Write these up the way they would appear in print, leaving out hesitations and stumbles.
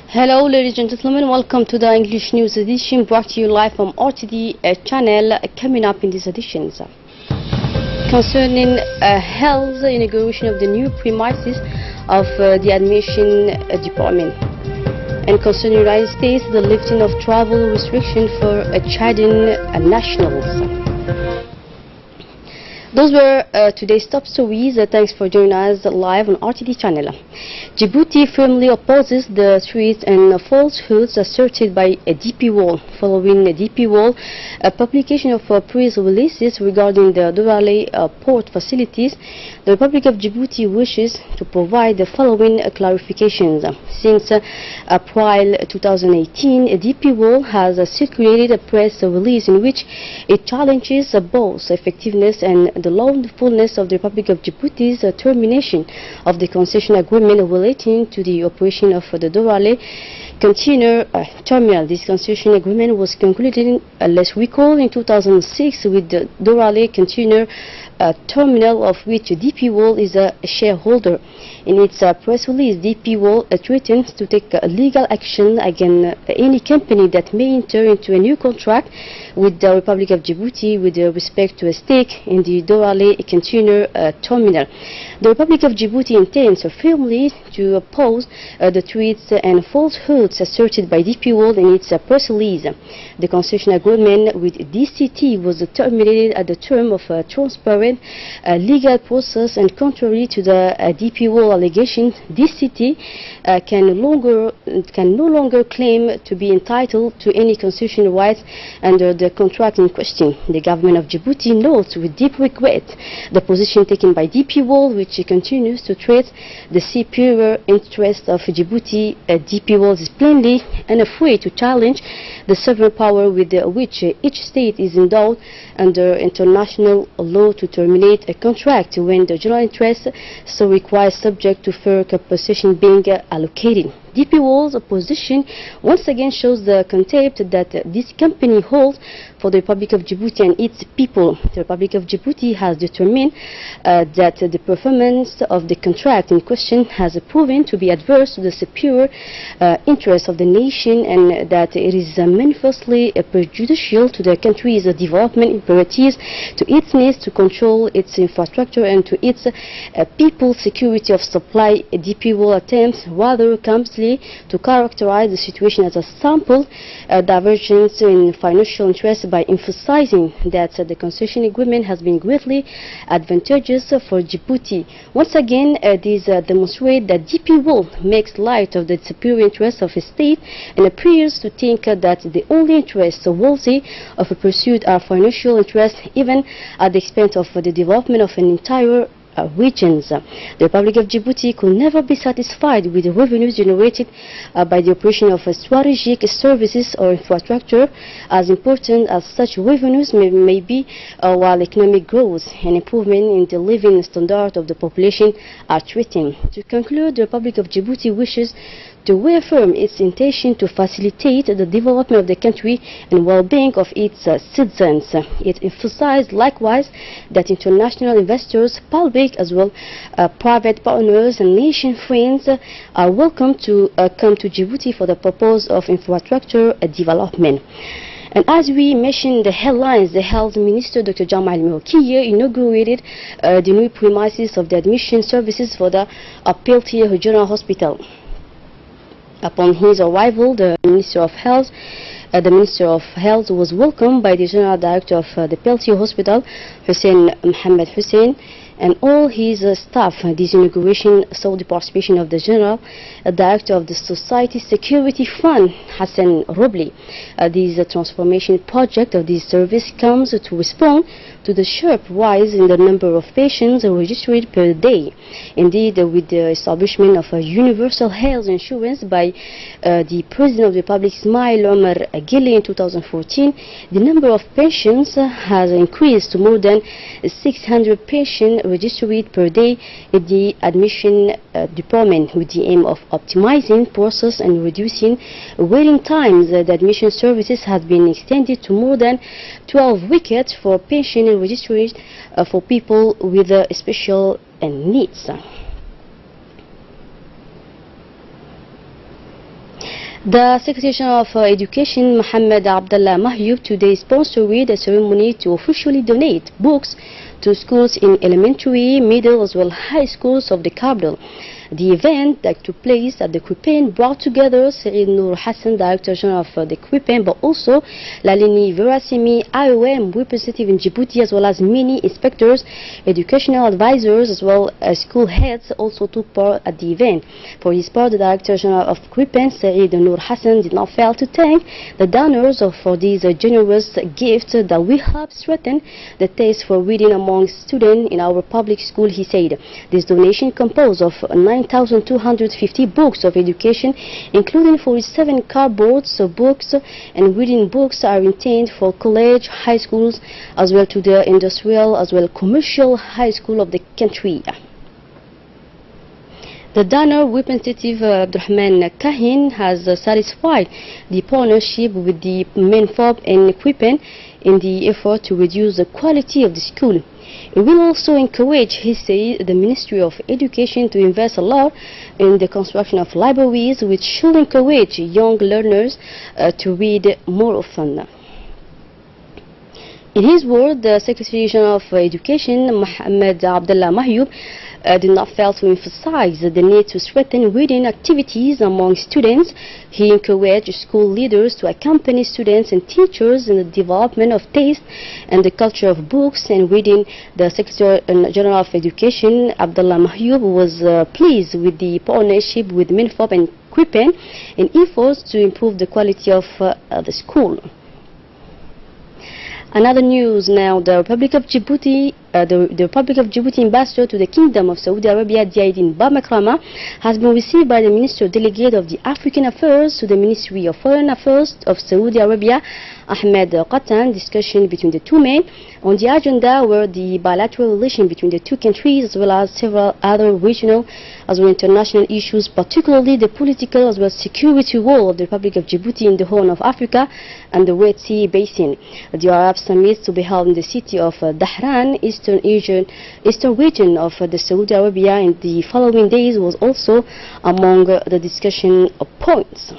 Hello, ladies and gentlemen. Welcome to the English News Edition, brought to you live from RTD channel. Coming up in these editions, concerning health, inauguration of the new premises of the admission department, and concerning United States, the lifting of travel restriction for Chadian nationals. Those were today's top stories. Thanks for joining us live on RTD channel. Djibouti firmly opposes the threats and falsehoods asserted by DP World. Following DP World publication of press releases regarding the Dorale port facilities, the Republic of Djibouti wishes to provide the following clarifications. Since April 2018, DP World has circulated a press release in which it challenges both effectiveness and the lawfulness of the Republic of Djibouti's termination of the concession agreement relating to the operation of the Dorale container terminal. This concession agreement was concluded, let's recall, in 2006 with the Dorale container terminal, of which DP World is a shareholder. In its press release, DP World threatens to take legal action against any company that may enter into a new contract with the Republic of Djibouti with respect to a stake in the Dorale container terminal. The Republic of Djibouti intends firmly to oppose the threats and falsehoods asserted by DP World in its press release. The concession agreement with DCT was terminated at the term of a transparent legal process, and contrary to the DP World allegation, DCT can no longer claim to be entitled to any concession rights under the contract in question. The government of Djibouti notes with deep regret the position taken by DP World, which continues to treat the superior interest of Djibouti. DP World is plainly unafraid to challenge the sovereign power with which each state is endowed under international law to terminate a contract when the general interest so requires, subject to fair compensation being allocated. DP World's position once again shows the contempt that this company holds for the Republic of Djibouti and its people. The Republic of Djibouti has determined that the performance of the contract in question has proven to be adverse to the superior interests of the nation, and that it is manifestly prejudicial to the country's development imperatives, to its needs to control its infrastructure, and to its people's security of supply. DP World attempts rather clumsily to characterize the situation as a sample divergence in financial interests by emphasizing that the concession agreement has been greatly advantageous for Djibouti. Once again, these demonstrate that DP World makes light of the superior interests of a state and appears to think that the only interests worthy of pursuit are financial interests, even at the expense of the development of an entire regions. The Republic of Djibouti could never be satisfied with the revenues generated by the operation of strategic services or infrastructure, as important as such revenues may be, while economic growth and improvement in the living standard of the population are threatened. To conclude, the Republic of Djibouti wishes to reaffirm its intention to facilitate the development of the country and well-being of its citizens. It emphasized likewise that international investors, public as well private partners and nation friends are welcome to come to Djibouti for the purpose of infrastructure development. And as we mentioned the headlines, the Health Minister, Dr. Jamal Mokiye, inaugurated the new premises of the admission services for the Peltier General Hospital. Upon his arrival, the Minister of Health was welcomed by the General Director of the Peltier Hospital, Hussein Mohammed Hussein, and all his staff. This inauguration saw the participation of the General Director of the Society Security Fund, Hassan Robli. This transformation project of this service comes to respond to the sharp rise in the number of patients registered per day. Indeed, with the establishment of a universal health insurance by the President of the Republic, Ismail Omar Guelleh, in 2014, the number of patients has increased to more than 600 patients registered per day in the admission department, with the aim of optimizing process and reducing waiting times. The admission services have been extended to more than 12 wickets for patients registered for people with special needs. The Secretary of Education, Mohammed Abdullah Mahyoub, today sponsored a ceremony to officially donate books to schools in elementary, middle as well high schools of the capital. The event that took place at the Quipen brought together Saeed Noor Hassan, Director General of the Quipen, but also Lalini Verasimi, IOM representative in Djibouti, as well as many inspectors, educational advisors, as well as school heads also took part at the event. For his part, the Director General of Quipen, Saeed Noor Hassan, did not fail to thank the donors for these generous gifts that will help strengthen the taste for reading among students in our public school. He said this donation composed of 9,250 books of education, including 47 cardboards of books and reading books are intended for college, high schools, as well to the industrial as well commercial high school of the country. The donor representative Abdurrahman Kahin has satisfied the partnership with the MENFOB and Quipen in the effort to reduce the quality of the school. It will also encourage, he said, the Ministry of Education to invest a lot in the construction of libraries, which should encourage young learners to read more often. In his word, the Secretary General of Education, Mohammed Abdullah Mahyoub, did not fail to emphasize the need to strengthen reading activities among students. He encouraged school leaders to accompany students and teachers in the development of taste and the culture of books and reading. The Secretary General of Education, Abdullah Mahyoub, was pleased with the partnership with MENFOB and Quipen in efforts to improve the quality of the school. Another news now, the Republic of Djibouti, the Republic of Djibouti ambassador to the Kingdom of Saudi Arabia, Diaidin Bamakrama, has been received by the Minister Delegate of the African Affairs to the Ministry of Foreign Affairs of Saudi Arabia, Ahmed Qatan. Discussion between the two men on the agenda were the bilateral relations between the two countries, as well as several other regional as well international issues, particularly the political as well as security role of the Republic of Djibouti in the Horn of Africa and the Red Sea Basin. The Arab Summit to be held in the city of Dahran, eastern region of the Saudi Arabia in the following days was also among the discussion points.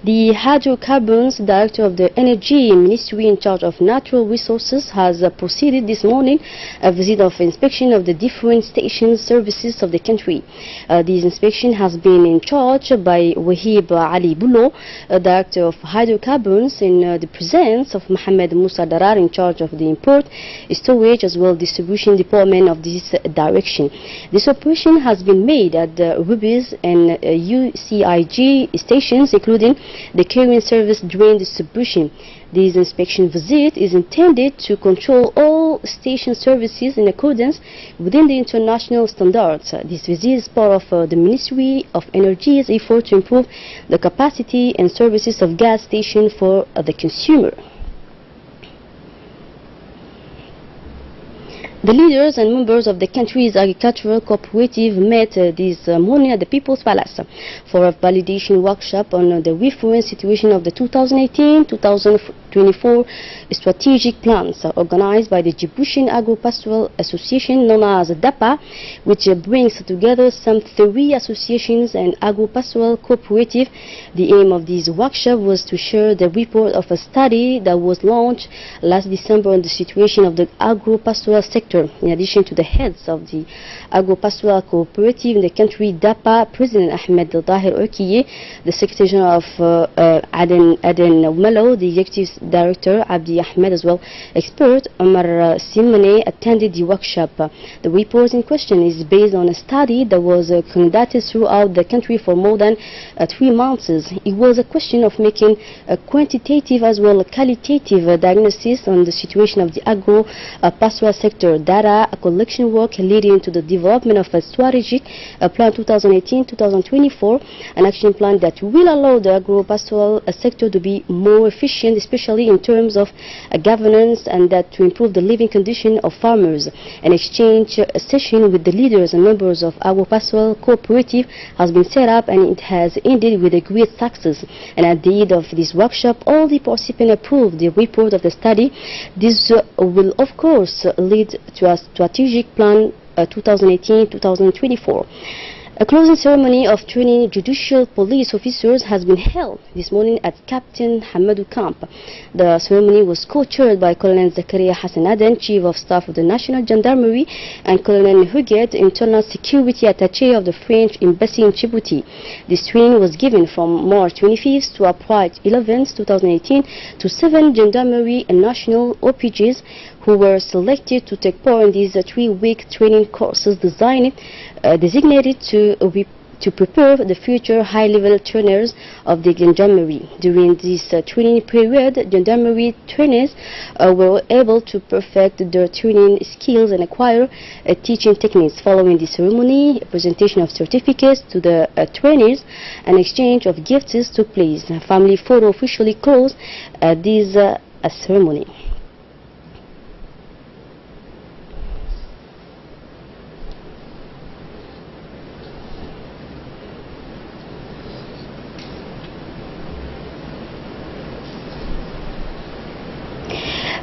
The Hydrocarbons Director of the Energy Ministry in charge of natural resources has proceeded this morning a visit of inspection of the different station services of the country. This inspection has been in charge by Wahib Ali Bulo, Director of Hydrocarbons, in the presence of Mohammed Musa Darar, in charge of the import, storage as well distribution department of this direction. This operation has been made at the Rubis and UCIG stations, including the carrying service drain distribution. This inspection visit is intended to control all station services in accordance within the international standards. This visit is part of the Ministry of Energy's effort to improve the capacity and services of gas stations for the consumer. The leaders and members of the country's agricultural cooperative met this morning at the People's Palace for a validation workshop on the reference situation of the 2018-2024 strategic plans organized by the Djiboutian Agro-Pastoral Association, known as DAPA, which brings together some 3 associations and agro-pastoral cooperative. The aim of this workshop was to share the report of a study that was launched last December on the situation of the agro-pastoral sector. In addition to the heads of the agro-pastoral cooperative in the country, DAPA, President Ahmed Dahir Okiye, the Secretary General of Aden Malo, the Executive Director Abdi Ahmed, as well expert Omar Simone attended the workshop. The report in question is based on a study that was conducted throughout the country for more than 3 months. It was a question of making a quantitative as well as qualitative diagnosis on the situation of the agro-pastoral sector. Data collection work leading to the development of a strategic plan 2018-2024, an action plan that will allow the agro-pastoral sector to be more efficient, especially in terms of governance, and that to improve the living condition of farmers. An exchange session with the leaders and members of agro-pastoral cooperative has been set up, and it has ended with a great success. And at the end of this workshop, all the participants approved the report of the study. This will of course lead to a strategic plan 2018-2024. A closing ceremony of training judicial police officers has been held this morning at Captain Hamadou Camp. The ceremony was co-chaired by Colonel Zakaria Hassan Aden, Chief of Staff of the National Gendarmerie, and Colonel Huguet, Internal Security Attaché of the French Embassy in Djibouti. This training was given from March 25th to April 11th, 2018 to 7 gendarmerie and national OPGs who were selected to take part in these 3-week training courses designated to prepare the future high-level trainers of the gendarmerie. During this training period, gendarmerie trainers were able to perfect their training skills and acquire teaching techniques. Following the ceremony, a presentation of certificates to the trainees and exchange of gifts took place. A family photo officially closed this ceremony.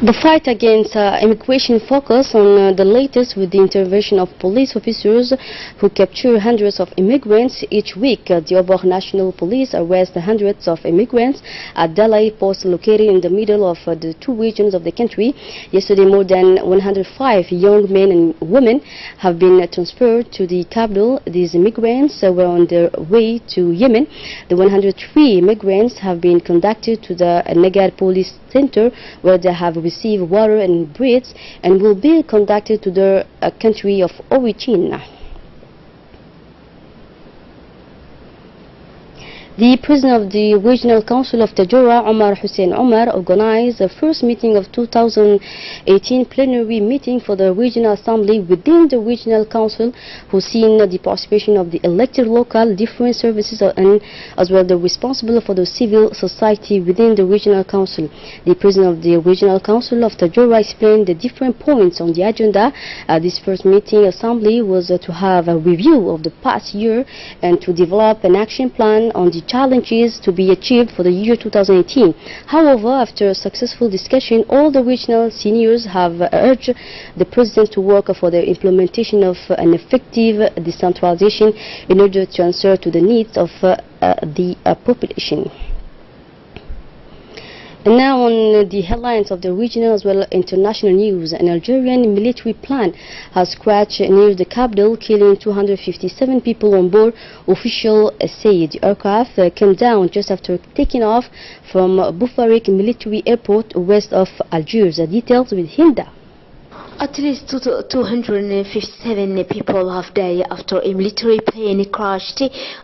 The fight against immigration focused on the latest with the intervention of police officers who capture hundreds of immigrants each week. The Obor National Police arrest hundreds of immigrants at Dalai post located in the middle of the 2 regions of the country. Yesterday, more than 105 young men and women have been transferred to the capital. These immigrants were on their way to Yemen. The 103 immigrants have been conducted to the Nagar Police Center, where they have received water and bread, and will be conducted to their country of origin. The President of the Regional Council of Tajura, Omar Hussein Omar, organized the first meeting of 2018 plenary meeting for the Regional Assembly within the Regional Council, who's seen the participation of the elected local different services and as well the responsible for the civil society within the Regional Council. The President of the Regional Council of Tajura explained the different points on the agenda. This first meeting assembly was to have a review of the past year and to develop an action plan on the challenges to be achieved for the year 2018. However, after a successful discussion, all the regional seniors have urged the President to work for the implementation of an effective decentralization in order to answer to the needs of the population. And now on the headlines of the regional as well as international news. An Algerian military plane has crashed near the capital, killing 257 people on board, officials say. The aircraft came down just after taking off from Boufarik military airport west of Algiers. The details with Hinda. At least 257 people have died after a military plane crashed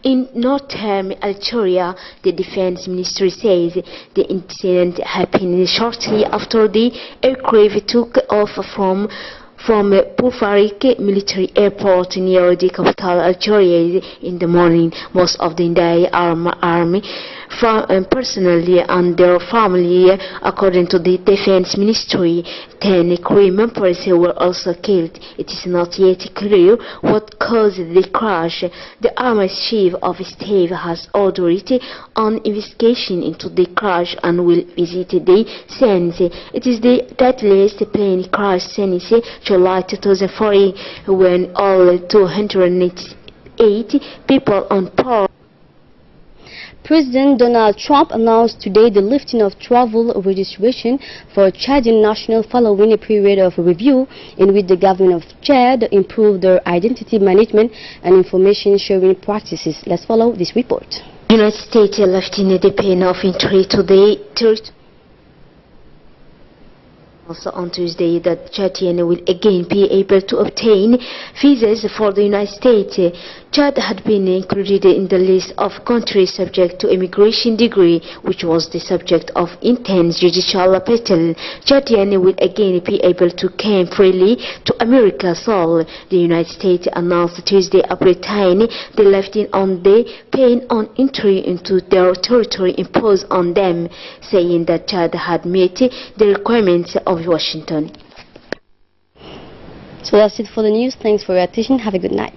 in northern Algeria, the defense ministry says. The incident happened shortly after the aircraft took off from Boufarik military airport near the capital Algeria in the morning. Most of the Indian army personally and their family, according to the defense ministry. 10 crew members were also killed. It is not yet clear what caused the crash. The Army's chief of staff has ordered an investigation into the crash and will visit the scene. It is the deadliest plane crash since July 2004, when all 288 people on board. President Donald Trump announced today the lifting of travel registration for Chadian nationals following a period of review in which the government of Chad improved their identity management and information sharing practices. Let's follow this report. The United States lifting the ban of entry to the territory. Also on Tuesday, that Chadian will again be able to obtain visas for the United States. Chad had been included in the list of countries subject to immigration decree, which was the subject of intense judicial battle. Chadian will again be able to come freely to America's soil. The United States announced Tuesday April 10 the lifting on the ban on entry into their territory imposed on them, saying that Chad had met the requirements of Washington. So that's it for the news. Thanks for your attention. Have a good night.